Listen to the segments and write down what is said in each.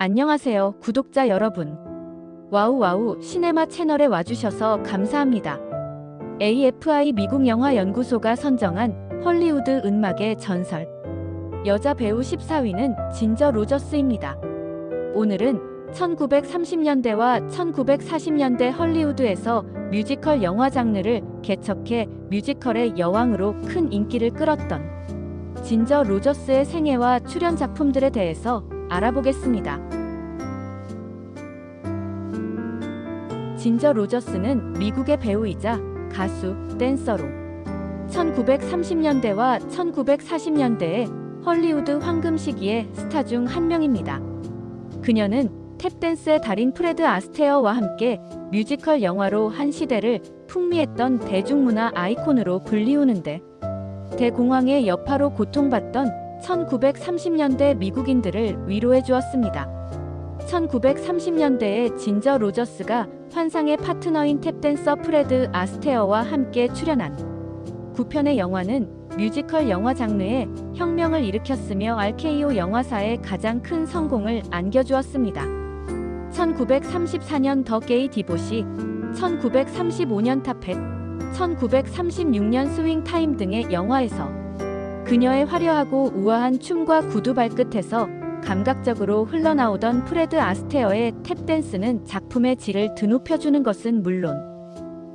안녕하세요, 구독자 여러분. 와우와우 시네마 채널에 와주셔서 감사합니다. AFI 미국 영화 연구소가 선정한 헐리우드 은막의 전설. 여자 배우 14위는 진저 로저스입니다. 오늘은 1930년대와 1940년대 헐리우드에서 뮤지컬 영화 장르를 개척해 뮤지컬의 여왕으로 큰 인기를 끌었던 진저 로저스의 생애와 출연 작품들에 대해서 알아보겠습니다. 진저 로저스는 미국의 배우이자 가수, 댄서로 1930년대와 1940년대의 헐리우드 황금 시기의 스타 중 한 명입니다. 그녀는 탭댄스의 달인 프레드 아스테어와 함께 뮤지컬 영화로 한 시대를 풍미했던 대중문화 아이콘으로 불리우는데, 대공황의 여파로 고통받던 1930년대 미국인들을 위로해 주었습니다. 1930년대에 진저 로저스가 환상의 파트너인 탭댄서 프레드 아스테어와 함께 출연한 9편의 영화는 뮤지컬 영화 장르에 혁명을 일으켰으며 RKO 영화사에 가장 큰 성공을 안겨주었습니다. 1934년 더 게이 디보시, 1935년 타펫, 1936년 스윙 타임 등의 영화에서 그녀의 화려하고 우아한 춤과 구두 발끝에서 감각적으로 흘러나오던 프레드 아스테어의 탭댄스는 작품의 질을 드높여주는 것은 물론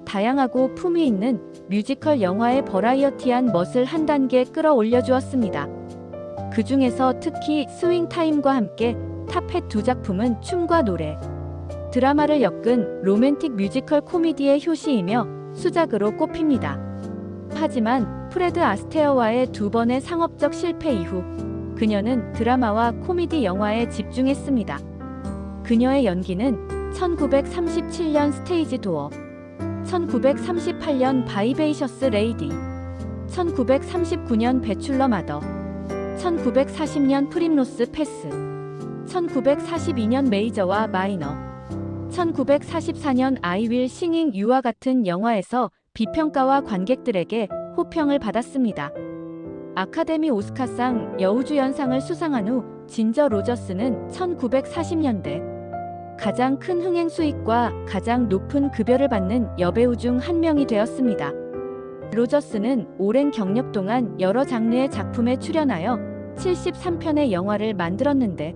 다양하고 품위 있는 뮤지컬 영화의 버라이어티한 멋을 한 단계 끌어올려 주었습니다. 그 중에서 특히 스윙 타임과 함께 타펫 두 작품은 춤과 노래, 드라마를 엮은 로맨틱 뮤지컬 코미디의 효시이며 수작으로 꼽힙니다. 하지만 프레드 아스테어와의 두 번의 상업적 실패 이후 그녀는 드라마와 코미디 영화에 집중했습니다. 그녀의 연기는 1937년 스테이지 도어, 1938년 바이베이셔스 레이디, 1939년 배출러 마더, 1940년 프림로스 패스, 1942년 메이저와 마이너, 1944년 아이 윌 싱잉 유와 같은 영화에서 비평가와 관객들에게 호평을 받았습니다. 아카데미 오스카상 여우주연상을 수상한 후 진저 로저스는 1940년대 가장 큰 흥행 수익과 가장 높은 급여를 받는 여배우 중 한 명이 되었습니다. 로저스는 오랜 경력 동안 여러 장르의 작품에 출연하여 73편의 영화를 만들었는데,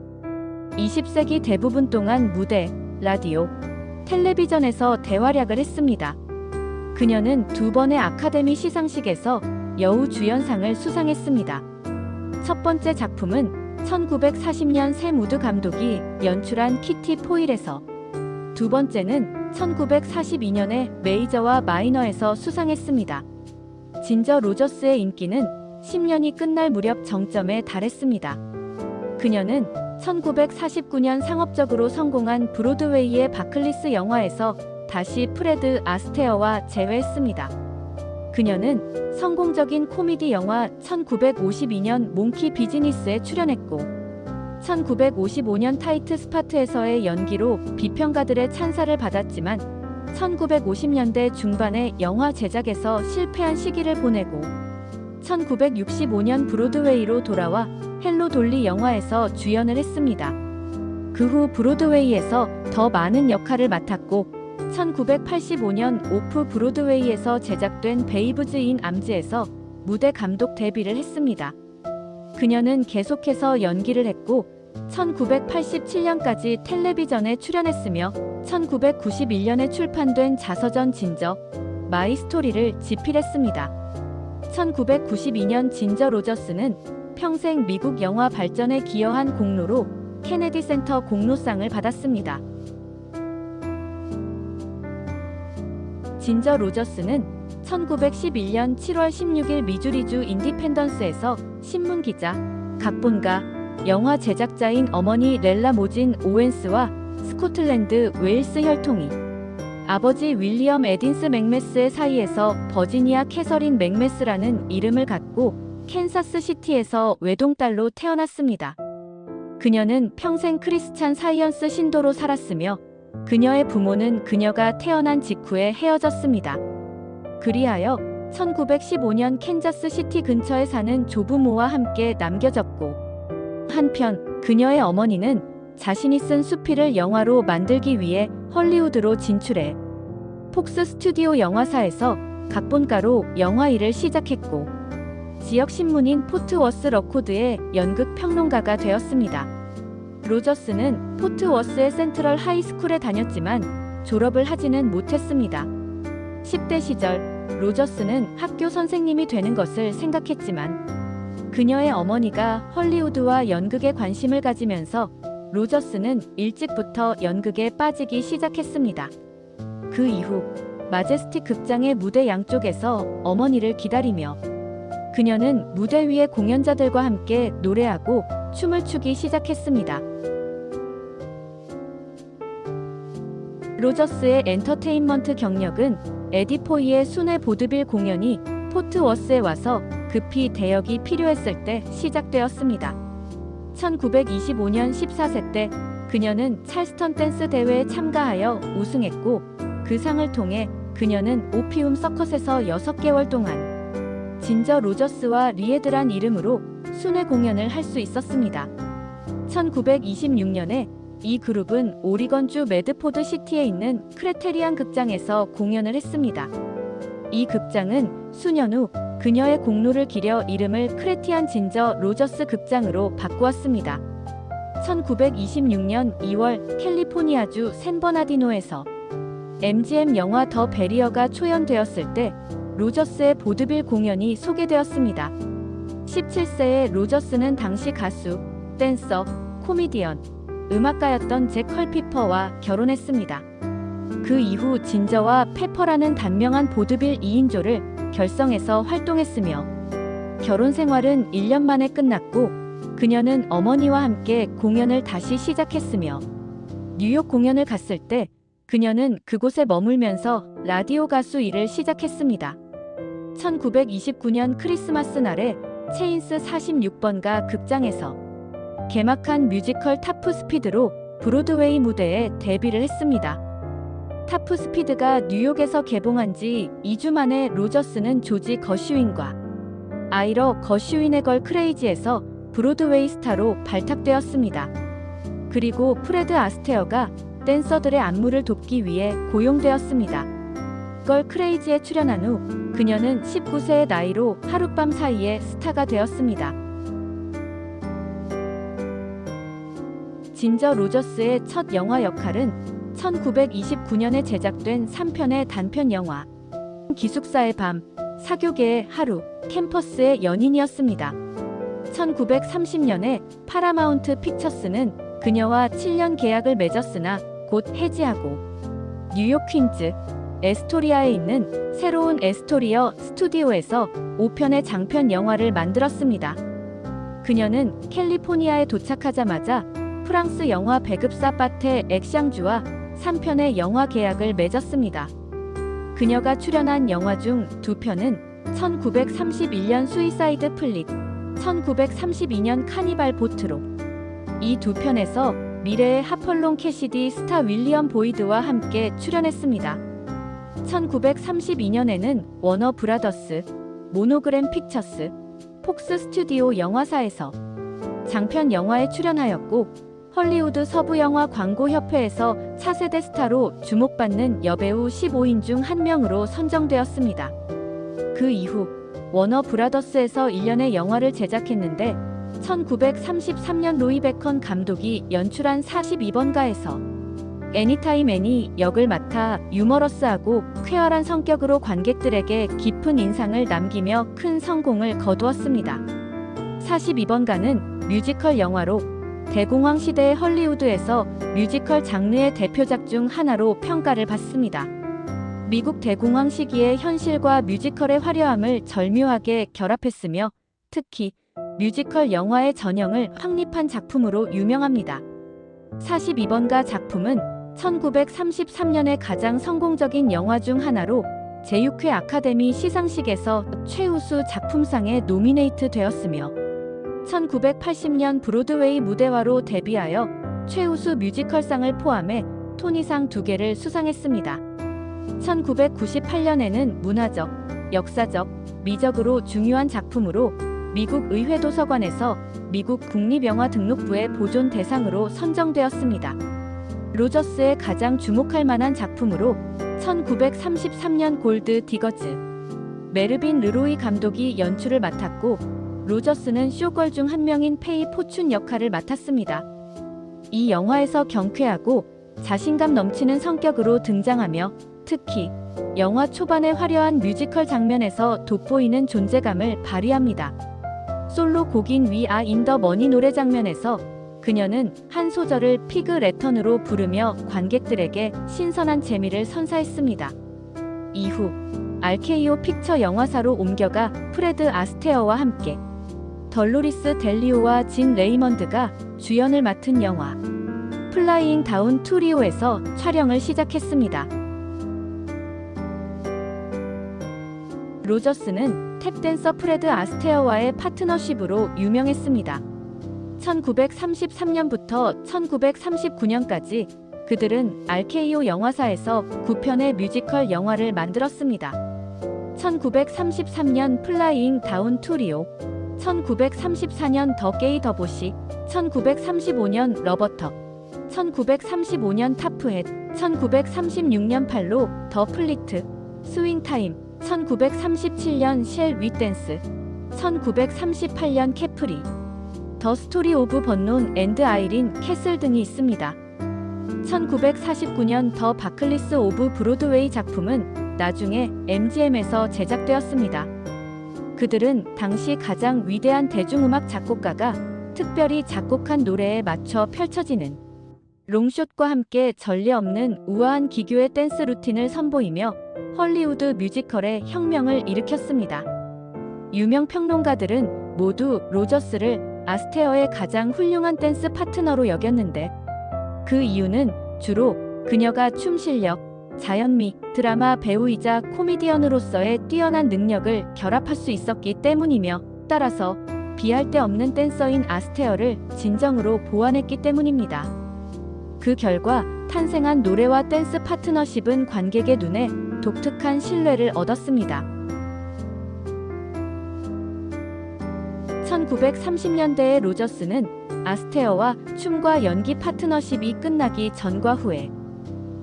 20세기 대부분 동안 무대, 라디오, 텔레비전에서 대활약을 했습니다. 그녀는 두 번의 아카데미 시상식에서 여우주연상을 수상했습니다. 첫 번째 작품은 1940년 샘 우드 감독이 연출한 키티 포일에서, 두 번째는 1942년에 메이저와 마이너에서 수상했습니다. 진저 로저스의 인기는 10년이 끝날 무렵 정점에 달했습니다. 그녀는 1949년 상업적으로 성공한 브로드웨이의 바클리스 영화에서 다시 프레드 아스테어와 재회했습니다. 그녀는 성공적인 코미디 영화 1952년 몽키 비즈니스에 출연했고, 1955년 타이트 스파트에서의 연기로 비평가들의 찬사를 받았지만 1950년대 중반에 영화 제작에서 실패한 시기를 보내고 1965년 브로드웨이로 돌아와 헬로 돌리 영화에서 주연을 했습니다. 그 후 브로드웨이에서 더 많은 역할을 맡았고 1985년 오프 브로드웨이에서 제작된 베이브즈 인 암즈에서 무대 감독 데뷔를 했습니다. 그녀는 계속해서 연기를 했고 1987년까지 텔레비전에 출연했으며 1991년에 출판된 자서전 진저 마이 스토리를 집필했습니다. 1992년 진저 로저스는 평생 미국 영화 발전에 기여한 공로로 케네디 센터 공로상을 받았습니다. 진저 로저스는 1911년 7월 16일 미주리주 인디펜던스에서 신문기자, 각본가, 영화 제작자인 어머니 렐라 모진 오웬스와 스코틀랜드 웨일스 혈통이 아버지 윌리엄 에딘스 맥메스의 사이에서 버지니아 캐서린 맥메스라는 이름을 갖고 캔사스 시티에서 외동딸로 태어났습니다. 그녀는 평생 크리스찬 사이언스 신도로 살았으며 그녀의 부모는 그녀가 태어난 직후에 헤어졌습니다. 그리하여 1915년 캔자스 시티 근처에 사는 조부모와 함께 남겨졌고, 한편 그녀의 어머니는 자신이 쓴 수필을 영화로 만들기 위해 헐리우드로 진출해 폭스 스튜디오 영화사에서 각본가로 영화 일을 시작했고 지역 신문인 포트 워스 러코드의 연극 평론가가 되었습니다. 로저스는 포트 워스의 센트럴 하이스쿨에 다녔지만 졸업을 하지는 못했습니다. 10대 시절 로저스는 학교 선생님이 되는 것을 생각했지만 그녀의 어머니가 헐리우드와 연극에 관심을 가지면서 로저스는 일찍부터 연극에 빠지기 시작했습니다. 그 이후 마제스틱 극장의 무대 양쪽에서 어머니를 기다리며 그녀는 무대 위의 공연자들과 함께 노래하고 춤을 추기 시작했습니다. 로저스의 엔터테인먼트 경력은 에디 포이의 순회 보드빌 공연이 포트 워스에 와서 급히 대역이 필요했을 때 시작되었습니다. 1925년 14세 때 그녀는 찰스턴 댄스 대회에 참가하여 우승했고 그 상을 통해 그녀는 오피움 서컷에서 6개월 동안 진저 로저스와 리에드란 이름으로 순회 공연을 할 수 있었습니다. 1926년에 이 그룹은 오리건주 매드포드 시티에 있는 크레테리안 극장에서 공연을 했습니다. 이 극장은 수년 후 그녀의 공로를 기려 이름을 크레티안 진저 로저스 극장으로 바꾸었습니다. 1926년 2월 캘리포니아주 샌버나디노에서 MGM 영화 더 베리어가 초연되었을 때 로저스의 보드빌 공연이 소개되었습니다. 17세의 로저스는 당시 가수, 댄서, 코미디언, 음악가였던 잭 컬피퍼와 결혼했습니다. 그 이후 진저와 페퍼라는 단명한 보드빌 2인조를 결성해서 활동했으며 결혼 생활은 1년 만에 끝났고 그녀는 어머니와 함께 공연을 다시 시작했으며 뉴욕 공연을 갔을 때 그녀는 그곳에 머물면서 라디오 가수 일을 시작했습니다. 1929년 크리스마스 날에 체인스 46번가 극장에서 개막한 뮤지컬 타프 스피드로 브로드웨이 무대에 데뷔를 했습니다. 타프 스피드가 뉴욕에서 개봉한 지 2주 만에 로저스는 조지 거슈윈과 아이러 거슈윈의 걸 크레이지에서 브로드웨이 스타로 발탁되었습니다. 그리고 프레드 아스테어가 댄서들의 안무를 돕기 위해 고용되었습니다. 걸 크레이지에 출연한 후 그녀는 19세의 나이로 하룻밤 사이에 스타가 되었습니다. 진저 로저스의 첫 영화 역할은 1929년에 제작된 3편의 단편 영화 기숙사의 밤, 사교계의 하루, 캠퍼스의 연인이었습니다. 1930년에 파라마운트 픽처스는 그녀와 7년 계약을 맺었으나 곧 해지하고 뉴욕 퀸즈, 에스토리아에 있는 새로운 에스토리어 스튜디오에서 5편의 장편 영화를 만들었습니다. 그녀는 캘리포니아에 도착하자마자 프랑스 영화 배급사 파테 엑샹주와 3편의 영화 계약을 맺었습니다. 그녀가 출연한 영화 중 2편은 1931년 수이사이드 플릿, 1932년 카니발 보트로. 이 2편에서 미래의 하펄롱 캐시디 스타 윌리엄 보이드와 함께 출연했습니다. 1932년에는 워너 브라더스, 모노그램 픽처스, 폭스 스튜디오 영화사에서 장편 영화에 출연하였고 헐리우드 서부영화 광고협회에서 4세대 스타로 주목받는 여배우 15인 중 한 명으로 선정되었습니다. 그 이후 워너 브라더스에서 1년의 영화를 제작했는데 1933년 로이 베컨 감독이 연출한 42번가에서 애니타임 애니 역을 맡아 유머러스하고 쾌활한 성격으로 관객들에게 깊은 인상을 남기며 큰 성공을 거두었습니다. 42번가는 뮤지컬 영화로 대공황 시대의 헐리우드에서 뮤지컬 장르의 대표작 중 하나로 평가를 받습니다. 미국 대공황 시기의 현실과 뮤지컬의 화려함을 절묘하게 결합했으며 특히 뮤지컬 영화의 전형을 확립한 작품으로 유명합니다. 42번가 작품은 1933년에 가장 성공적인 영화 중 하나로 제6회 아카데미 시상식에서 최우수 작품상에 노미네이트 되었으며 1980년 브로드웨이 무대화로 데뷔하여 최우수 뮤지컬상을 포함해 토니상 2개를 수상했습니다. 1998년에는 문화적, 역사적, 미적으로 중요한 작품으로 미국 의회 도서관에서 미국 국립영화등록부의 보존 대상으로 선정되었습니다. 로저스의 가장 주목할 만한 작품으로 1933년 골드 디거즈, 메르빈 르로이 감독이 연출을 맡았고 로저스는 쇼걸 중 한 명인 페이 포춘 역할을 맡았습니다. 이 영화에서 경쾌하고 자신감 넘치는 성격으로 등장하며 특히 영화 초반의 화려한 뮤지컬 장면에서 돋보이는 존재감을 발휘합니다. 솔로 곡인 We Are in the Money 노래 장면에서 그녀는 한 소절을 피그 레턴으로 부르며 관객들에게 신선한 재미를 선사했습니다. 이후 RKO 픽처 영화사로 옮겨가 프레드 아스테어와 함께 덜로리스 델리오와 진 레이먼드가 주연을 맡은 영화 플라이잉 다운 투 리오에서 촬영을 시작했습니다. 로저스는 탭댄서 프레드 아스테어와의 파트너십으로 유명했습니다. 1933년부터 1939년까지 그들은 RKO 영화사에서 9편의 뮤지컬 영화를 만들었습니다. 1933년 플라이잉 다운 투 리오, 1934년 더 게이 더 보시, 1935년 러버터, 1935년 타프헷, 1936년 팔로 더 플리트, 스윙 타임, 1937년 쉘 위 댄스, 1938년 캐프리, 더 스토리 오브 번논 앤드 아이린 캐슬 등이 있습니다. 1949년 더 바클리스 오브 브로드웨이 작품은 나중에 MGM에서 제작되었습니다. 그들은 당시 가장 위대한 대중음악 작곡가가 특별히 작곡한 노래에 맞춰 펼쳐지는 롱숏과 함께 전례 없는 우아한 기교의 댄스 루틴을 선보이며 헐리우드 뮤지컬의 혁명을 일으켰습니다. 유명 평론가들은 모두 로저스를 아스테어의 가장 훌륭한 댄스 파트너로 여겼는데 그 이유는 주로 그녀가 춤 실력, 자연미, 드라마 배우이자 코미디언으로서의 뛰어난 능력을 결합할 수 있었기 때문이며 따라서 비할 데 없는 댄서인 아스테어를 진정으로 보완했기 때문입니다. 그 결과 탄생한 노래와 댄스 파트너십은 관객의 눈에 독특한 신뢰를 얻었습니다. 1930년대의 로저스는 아스테어와 춤과 연기 파트너십이 끝나기 전과 후에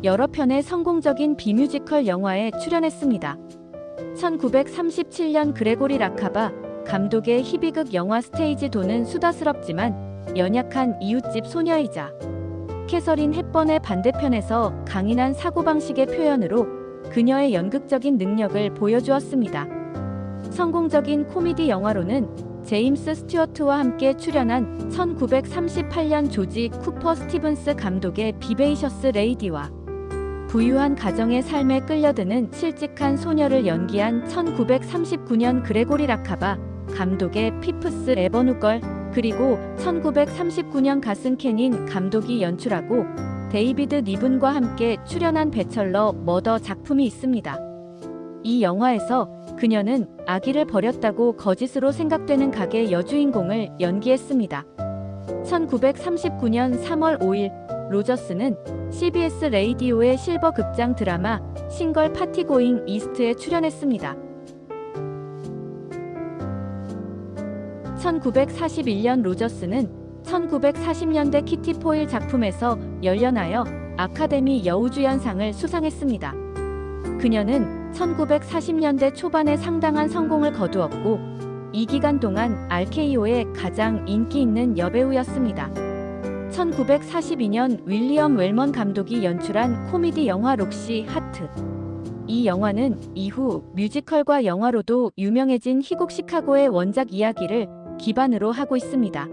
여러 편의 성공적인 비뮤지컬 영화에 출연했습니다. 1937년 그레고리 라카바 감독의 희비극 영화 스테이지 도는 수다스럽지만 연약한 이웃집 소녀이자 캐서린 헵번의 반대편에서 강인한 사고방식의 표현으로 그녀의 연극적인 능력을 보여주었습니다. 성공적인 코미디 영화로는 제임스 스튜어트와 함께 출연한 1938년 조지 쿠퍼 스티븐스 감독의 비베이셔스 레이디와 부유한 가정의 삶에 끌려드는 칠직한 소녀를 연기한 1939년 그레고리 라카바 감독의 피프스 에버누걸, 그리고 1939년 가슨 캐닌 감독이 연출하고 데이비드 니븐과 함께 출연한 배철러 머더 작품이 있습니다. 이 영화에서 그녀는 아기를 버렸다고 거짓으로 생각되는 가게 여주인공을 연기했습니다. 1939년 3월 5일 로저스는 CBS 레이디오의 실버 극장 드라마 싱걸 파티 고잉 이스트에 출연했습니다. 1941년 로저스는 1940년대 키티 포일 작품에서 열연하여 아카데미 여우주연상을 수상했습니다. 그녀는 1940년대 초반에 상당한 성공을 거두었고 이 기간 동안 RKO의 가장 인기 있는 여배우였습니다. 1942년 윌리엄 웰먼 감독이 연출한 코미디 영화 록시 하트. 이 영화는 이후 뮤지컬과 영화로도 유명해진 희곡 시카고의 원작 이야기를 기반으로 하고 있습니다.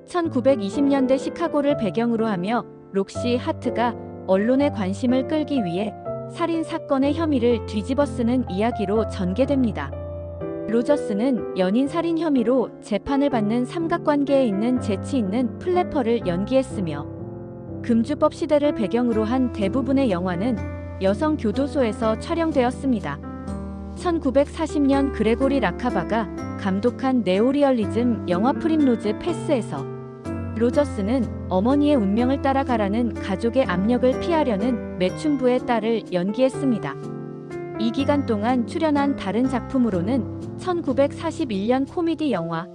1920년대 시카고를 배경으로 하며 록시 하트가 언론의 관심을 끌기 위해 살인 사건의 혐의를 뒤집어쓰는 이야기로 전개됩니다. 로저스는 연인 살인 혐의로 재판을 받는 삼각관계에 있는 재치 있는 플래퍼를 연기했으며 금주법 시대를 배경으로 한 대부분의 영화는 여성 교도소에서 촬영되었습니다. 1940년 그레고리 라카바가 감독한 네오리얼리즘 영화 프림로즈 패스에서 로저스는 어머니의 운명을 따라가라는 가족의 압력을 피하려는 매춘부의 딸을 연기했습니다. 이 기간 동안 출연한 다른 작품으로는 1941년 코미디 영화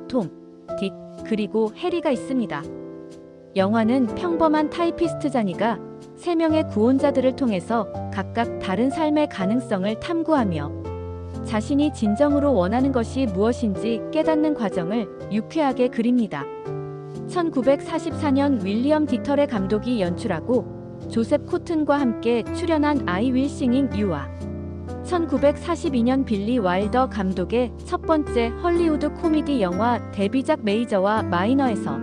톰, 딕, 그리고 해리가 있습니다. 영화는 평범한 타이피스트 자니가 3명의 구원자들을 통해서 각각 다른 삶의 가능성을 탐구하며 자신이 진정으로 원하는 것이 무엇인지 깨닫는 과정을 유쾌하게 그립니다. 1944년 윌리엄 디털의 감독이 연출하고 조셉 코튼과 함께 출연한 I Will Sing You와 1942년 빌리 와일더 감독의 첫 번째 헐리우드 코미디 영화 데뷔작 메이저와 마이너에서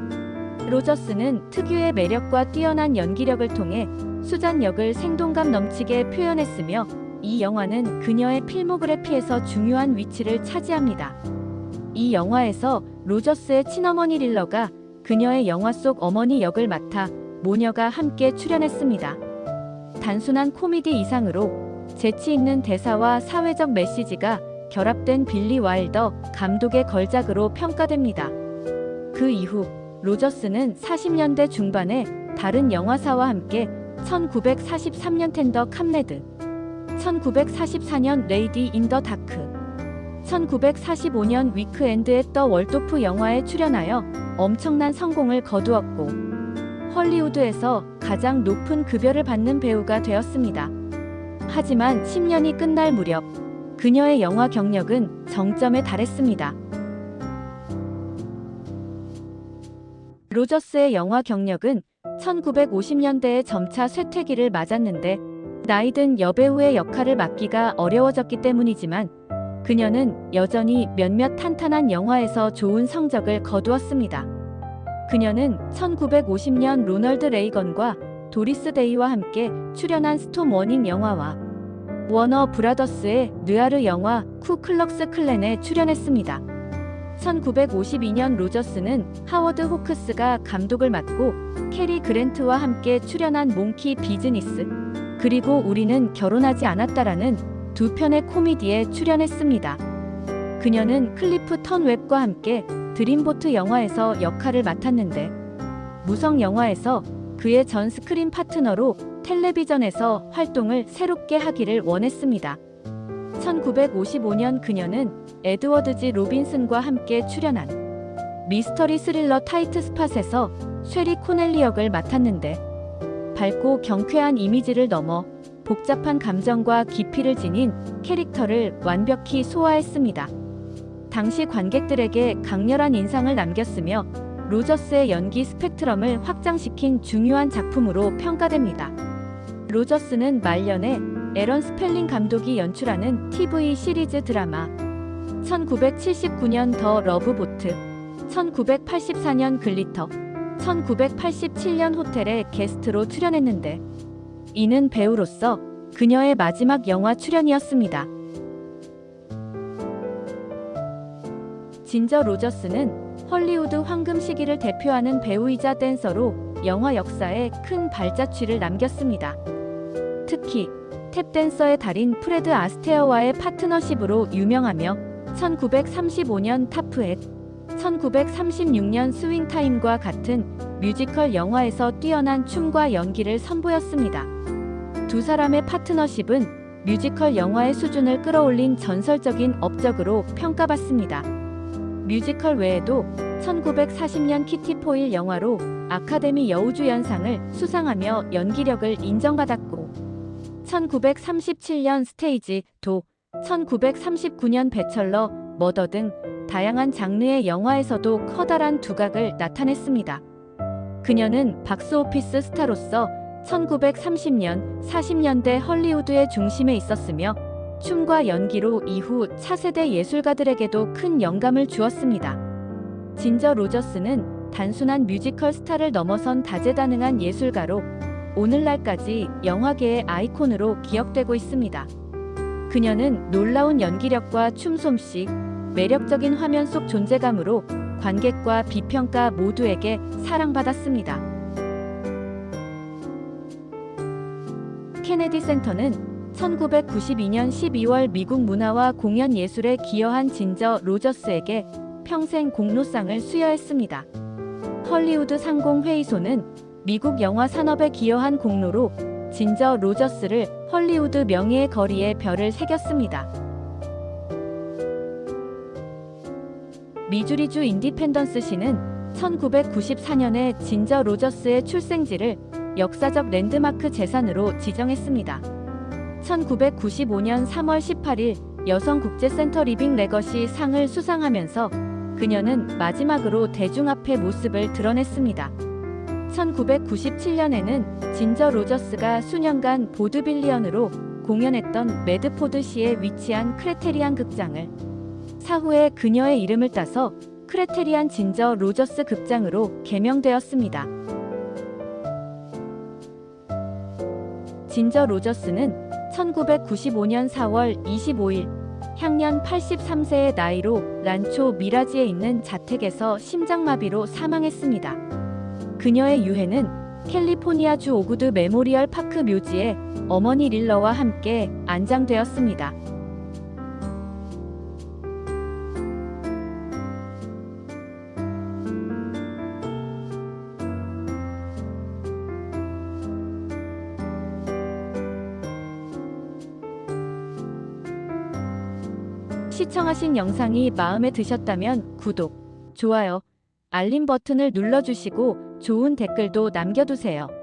로저스는 특유의 매력과 뛰어난 연기력을 통해 수잔 역을 생동감 넘치게 표현했으며 이 영화는 그녀의 필모그래피에서 중요한 위치를 차지합니다. 이 영화에서 로저스의 친어머니 릴러가 그녀의 영화 속 어머니 역을 맡아 모녀가 함께 출연했습니다. 단순한 코미디 이상으로 재치 있는 대사와 사회적 메시지가 결합된 빌리 와일더 감독의 걸작으로 평가됩니다. 그 이후 로저스는 40년대 중반에 다른 영화사와 함께 1943년 텐더 캄레드, 1944년 레이디 인 더 다크, 1945년 위크엔드의 더 월도프 영화에 출연하여 엄청난 성공을 거두었고 헐리우드에서 가장 높은 급여를 받는 배우가 되었습니다. 하지만 10년이 끝날 무렵 그녀의 영화 경력은 정점에 달했습니다. 로저스의 영화 경력은 1950년대에 점차 쇠퇴기를 맞았는데 나이든 여배우의 역할을 맡기가 어려워졌기 때문이지만 그녀는 여전히 몇몇 탄탄한 영화에서 좋은 성적을 거두었습니다. 그녀는 1950년 로널드 레이건과 도리스 데이와 함께 출연한 스톰 워닝 영화와 워너 브라더스의 느아르 영화 쿠클럭스 클랜에 출연했습니다. 1952년 로저스는 하워드 호크스가 감독을 맡고 캐리 그랜트와 함께 출연한 몽키 비즈니스, 그리고 우리는 결혼하지 않았다라는 두 편의 코미디에 출연했습니다. 그녀는 클리프 턴웹과 함께 드림보트 영화에서 역할을 맡았는데 무성 영화에서 그의 전 스크린 파트너로 텔레비전에서 활동을 새롭게 하기를 원했습니다. 1955년 그녀는 에드워드 지 로빈슨과 함께 출연한 미스터리 스릴러 타이트 스팟에서 쉐리 코넬리 역을 맡았는데 밝고 경쾌한 이미지를 넘어 복잡한 감정과 깊이를 지닌 캐릭터를 완벽히 소화했습니다. 당시 관객들에게 강렬한 인상을 남겼으며 로저스의 연기 스펙트럼을 확장시킨 중요한 작품으로 평가됩니다. 로저스는 말년에 에런 스펠링 감독이 연출하는 TV 시리즈 드라마 1979년 더 러브보트, 1984년 글리터, 1987년 호텔에 게스트로 출연했는데 이는 배우로서 그녀의 마지막 영화 출연이었습니다. 진저 로저스는 헐리우드 황금 시기를 대표하는 배우이자 댄서로 영화 역사에 큰 발자취를 남겼습니다. 특히 탭댄서의 달인 프레드 아스테어와의 파트너십으로 유명하며 1935년 타프햇, 1936년 스윙타임과 같은 뮤지컬 영화에서 뛰어난 춤과 연기를 선보였습니다. 두 사람의 파트너십은 뮤지컬 영화의 수준을 끌어올린 전설적인 업적으로 평가받습니다. 뮤지컬 외에도 1940년 키티 포일 영화로 아카데미 여우주연상을 수상하며 연기력을 인정받았고 1937년 스테이지 도, 1939년 배철러, 머더 등 다양한 장르의 영화에서도 커다란 두각을 나타냈습니다. 그녀는 박스오피스 스타로서 1930년, 40년대 헐리우드의 중심에 있었으며 춤과 연기로 이후 차세대 예술가들에게도 큰 영감을 주었습니다. 진저 로저스는 단순한 뮤지컬 스타를 넘어선 다재다능한 예술가로 오늘날까지 영화계의 아이콘으로 기억되고 있습니다. 그녀는 놀라운 연기력과 춤솜씨, 매력적인 화면 속 존재감으로 관객과 비평가 모두에게 사랑받았습니다. 케네디 센터는 1992년 12월 미국 문화와 공연 예술에 기여한 진저 로저스에게 평생 공로상을 수여했습니다. 헐리우드 상공회의소는 미국 영화 산업에 기여한 공로로 진저 로저스를 헐리우드 명예의 거리에 별을 새겼습니다. 미주리주 인디펜던스시는 1994년에 진저 로저스의 출생지를 역사적 랜드마크 재산으로 지정했습니다. 1995년 3월 18일 여성국제센터 리빙 레거시 상을 수상하면서 그녀는 마지막으로 대중 앞에 모습을 드러냈습니다. 1997년에는 진저 로저스가 수년간 보드빌리언으로 공연했던 매드포드시에 위치한 크레테리안 극장을 사후에 그녀의 이름을 따서 크레테리안 진저 로저스 극장으로 개명되었습니다. 진저 로저스는 1995년 4월 25일 향년 83세의 나이로 란초 미라지에 있는 자택에서 심장마비로 사망했습니다. 그녀의 유해는 캘리포니아주 오구드 메모리얼 파크 묘지에 어머니 릴러와 함께 안장되었습니다. 시청하신 영상이 마음에 드셨다면 구독, 좋아요, 알림 버튼을 눌러주시고 좋은 댓글도 남겨두세요.